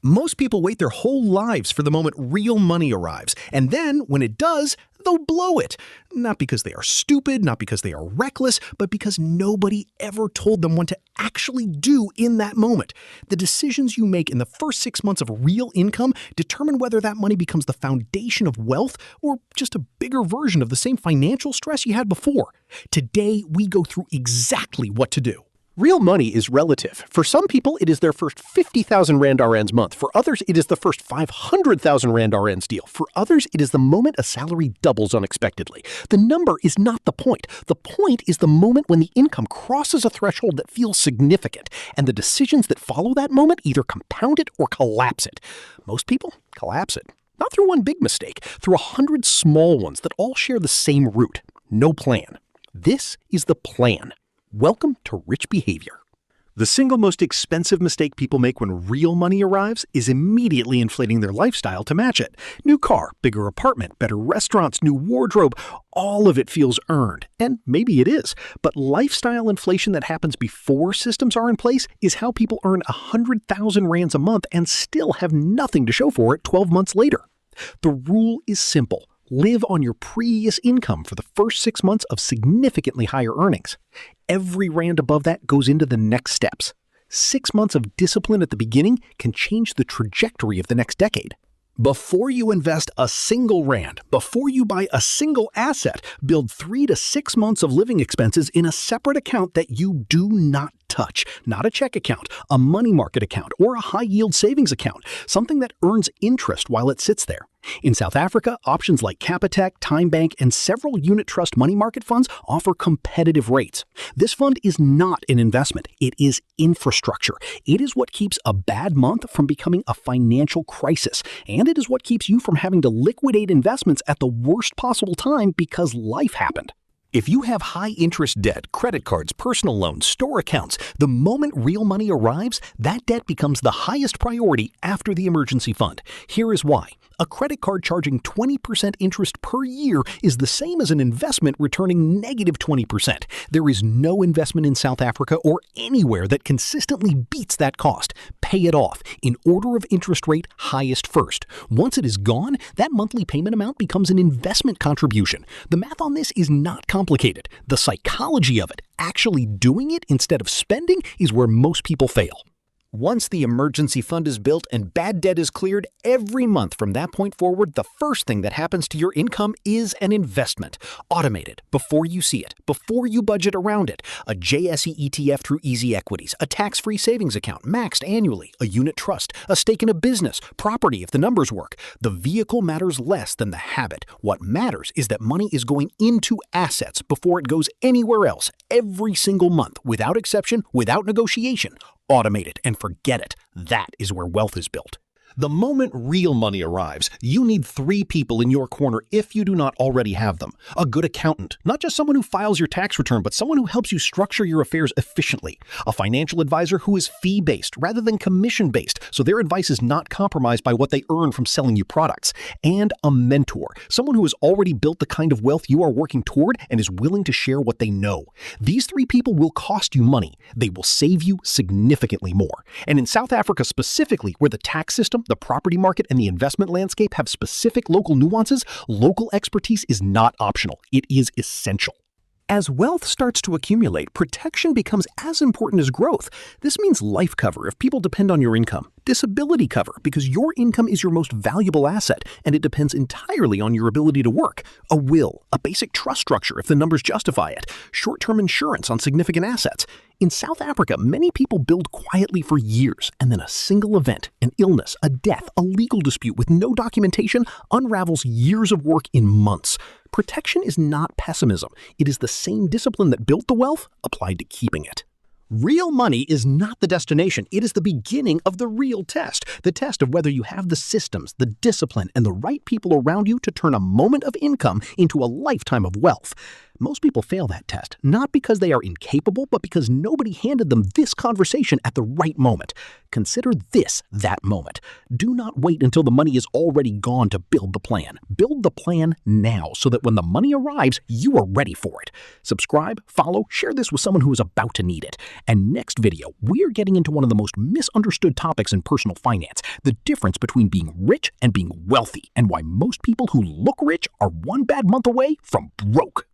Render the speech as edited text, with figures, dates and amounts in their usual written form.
Most people wait their whole lives for the moment real money arrives, and then, when it does, they'll blow it. Not because they are stupid, not because they are reckless, but because nobody ever told them what to actually do in that moment. The decisions you make in the first 6 months of real income determine whether that money becomes the foundation of wealth or just a bigger version of the same financial stress you had before. Today, we go through exactly what to do. Real money is relative. For some people, it is their first 50,000 Rand RNs month. For others, it is the first 500,000 Rand RNs deal. For others, it is the moment a salary doubles unexpectedly. The number is not the point. The point is the moment when the income crosses a threshold that feels significant, and the decisions that follow that moment either compound it or collapse it. Most people collapse it. Not through one big mistake, through 100 small ones that all share the same root. No plan. This is the plan. Welcome to Rich Behavior. The single most expensive mistake people make when real money arrives is immediately inflating their lifestyle to match it. New car, bigger apartment, better restaurants, new wardrobe, all of it feels earned. And maybe it is. But lifestyle inflation that happens before systems are in place is how people earn 100,000 rands a month and still have nothing to show for it 12 months later. The rule is simple. Live on your previous income for the first 6 months of significantly higher earnings. Every rand above that goes into the next steps. 6 months of discipline at the beginning can change the trajectory of the next decade. Before you invest a single rand, before you buy a single asset, build 3 to 6 months of living expenses in a separate account that you do not touch. Not a check account, a money market account, or a high-yield savings account, something that earns interest while it sits there. In South Africa, options like Capitec, Time Bank, and several unit trust money market funds offer competitive rates. This fund is not an investment. It is infrastructure. It is what keeps a bad month from becoming a financial crisis, and it is what keeps you from having to liquidate investments at the worst possible time because life happened. If you have high-interest debt, credit cards, personal loans, store accounts, the moment real money arrives, that debt becomes the highest priority after the emergency fund. Here is why. A credit card charging 20% interest per year is the same as an investment returning negative 20%. There is no investment in South Africa or anywhere that consistently beats that cost. Pay it off, in order of interest rate, highest first. Once it is gone, that monthly payment amount becomes an investment contribution. The math on this is not complicated. The psychology of it, actually doing it instead of spending, is where most people fail. Once the emergency fund is built and bad debt is cleared, every month from that point forward, the first thing that happens to your income is an investment. Automated, before you see it, before you budget around it. A JSE ETF through Easy Equities, a tax-free savings account maxed annually, a unit trust, a stake in a business, property if the numbers work. The vehicle matters less than the habit. What matters is that money is going into assets before it goes anywhere else, every single month, without exception, without negotiation. Automate it and forget it. That is where wealth is built. The moment real money arrives, you need 3 people in your corner if you do not already have them. A good accountant, not just someone who files your tax return, but someone who helps you structure your affairs efficiently. A financial advisor who is fee-based rather than commission-based, so their advice is not compromised by what they earn from selling you products. And a mentor, someone who has already built the kind of wealth you are working toward and is willing to share what they know. These 3 people will cost you money. They will save you significantly more. And in South Africa specifically, where the tax system, the property market, and the investment landscape have specific local nuances, local expertise is not optional. It is essential. As wealth starts to accumulate, protection becomes as important as growth. This means life cover if people depend on your income, disability cover because your income is your most valuable asset and it depends entirely on your ability to work, a will, a basic trust structure if the numbers justify it, short-term insurance on significant assets. In South Africa, many people build quietly for years, and then a single event, an illness, a death, a legal dispute with no documentation unravels years of work in months. Protection is not pessimism. It is the same discipline that built the wealth applied to keeping it. Real money is not the destination. It is the beginning of the real test. The test of whether you have the systems, the discipline, and the right people around you to turn a moment of income into a lifetime of wealth. Most people fail that test, not because they are incapable, but because nobody handed them this conversation at the right moment. Consider this that moment. Do not wait until the money is already gone to build the plan. Build the plan now so that when the money arrives, you are ready for it. Subscribe, follow, share this with someone who is about to need it. And next video, we are getting into one of the most misunderstood topics in personal finance, the difference between being rich and being wealthy, and why most people who look rich are one bad month away from broke.